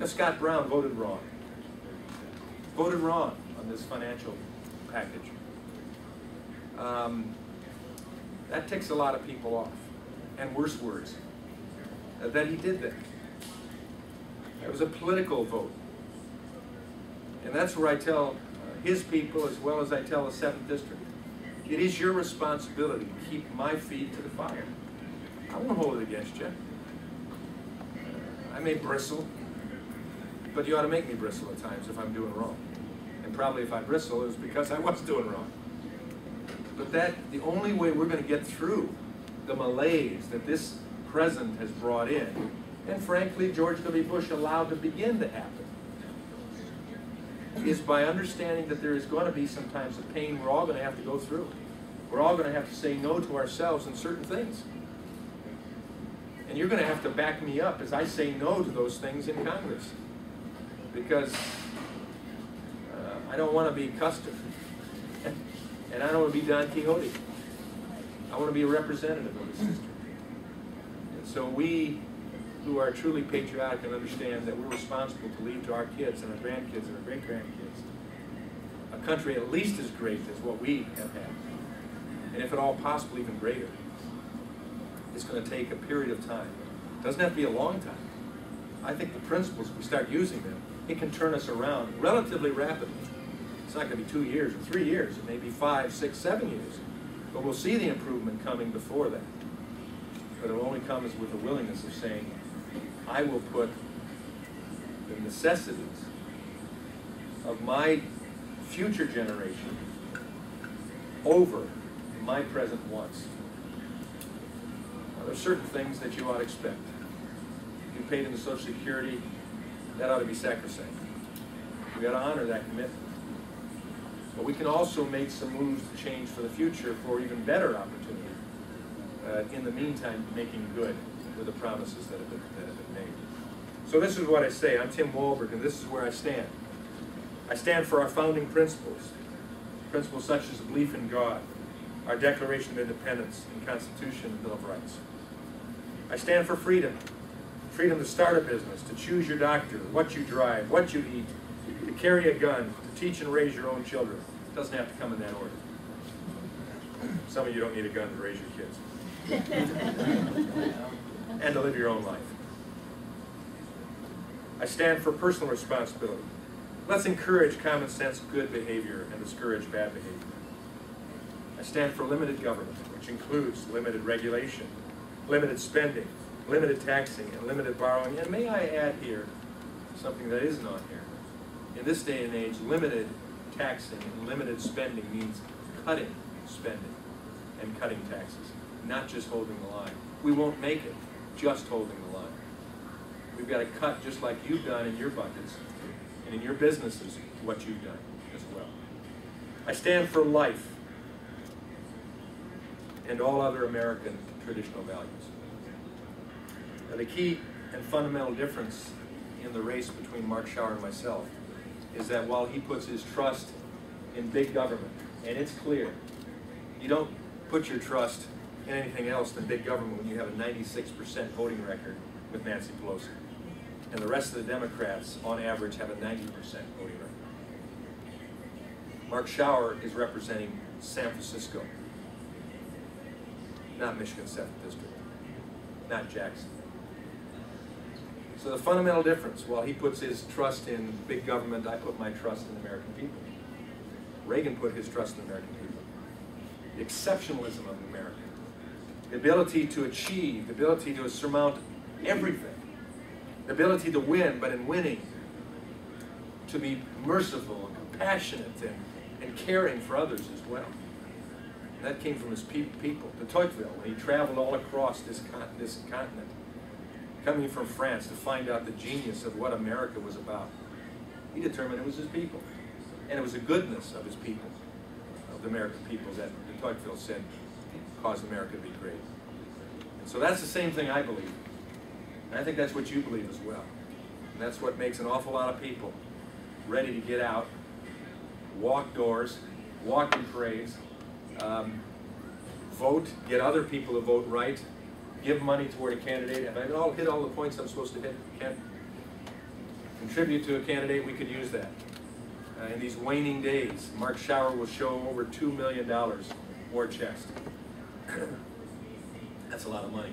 Now, Scott Brown voted wrong. Voted wrong on this financial package. That ticks a lot of people off. And worse words, that he did that. It was a political vote. And that's where I tell his people, as well as I tell the 7th District, it is your responsibility to keep my feet to the fire. I won't hold it against you. I may bristle, but you ought to make me bristle at times if I'm doing wrong. And probably if I bristle, it was because I was doing wrong. But the only way we're going to get through the malaise that this president has brought in, and frankly, George W. Bush allowed to begin to happen, is by understanding that there is going to be sometimes a pain we're all going to have to go through. We're all going to have to say no to ourselves in certain things. And you're going to have to back me up as I say no to those things in Congress. Because I don't want to be Custer. And I don't want to be Don Quixote. I want to be a representative of this district. And so we who are truly patriotic and understand that we're responsible to leave to our kids and our grandkids and our great-grandkids a country at least as great as what we have had. And if at all possible, even greater. It's going to take a period of time. It doesn't have to be a long time. I think the principles, if we start using them, it can turn us around relatively rapidly. It's not going to be 2 years or 3 years. It may be 5, 6, 7 years. But we'll see the improvement coming before that. But it will only come with a willingness of saying, I will put the necessities of my future generation over my present wants. Now, there's certain things that you ought to expect. You paid into Social Security, that ought to be sacrosanct. We ought to honor that commitment. But we can also make some moves to change for the future for even better opportunity. In the meantime, making good with the promises that have been made. So this is what I say. I'm Tim Walberg, and this is where I stand. I stand for our founding principles. Principles such as the belief in God, our Declaration of Independence and Constitution and Bill of Rights. I stand for freedom. Freedom to start a business, to choose your doctor, what you drive, what you eat, to carry a gun, to teach and raise your own children. It doesn't have to come in that order. Some of you don't need a gun to raise your kids. And to live your own life. I stand for personal responsibility. Let's encourage common sense, good behavior, and discourage bad behavior. I stand for limited government, which includes limited regulation, limited spending, limited taxing, and limited borrowing. And may I add here something that isn't on here. In this day and age, limited taxing and limited spending means cutting spending and cutting taxes, not just holding the line. We won't make it just holding the line. We've got to cut just like you've done in your budgets and in your businesses what you've done as well. I stand for life and all other American traditional values. Now, the key and fundamental difference in the race between Mark Schauer and myself is that while he puts his trust in big government, and it's clear, you don't put your trust in anything else than big government when you have a 96% voting record with Nancy Pelosi. And the rest of the Democrats, on average, have a 90% voting record. Mark Schauer is representing San Francisco, not Michigan's 7th District, not Jackson. So the fundamental difference, while he puts his trust in big government, I put my trust in the American people. Reagan put his trust in the American people. The exceptionalism of America, the ability to achieve, the ability to surmount everything, the ability to win, but in winning, to be merciful and compassionate and caring for others as well. And that came from his people. De Tocqueville, when he traveled all across this continent, coming from France to find out the genius of what America was about, he determined it was his people. And it was the goodness of his people, of the American people, that de Tocqueville said caused America to be great. And so that's the same thing I believe. And I think that's what you believe as well. And that's what makes an awful lot of people ready to get out, walk doors, walk in parades, vote, get other people to vote right, give money toward a candidate. Have I all hit all the points I'm supposed to hit, Ken? Contribute to a candidate, we could use that. In these waning days, Mark Schauer will show over $2 million war chest. That's a lot of money.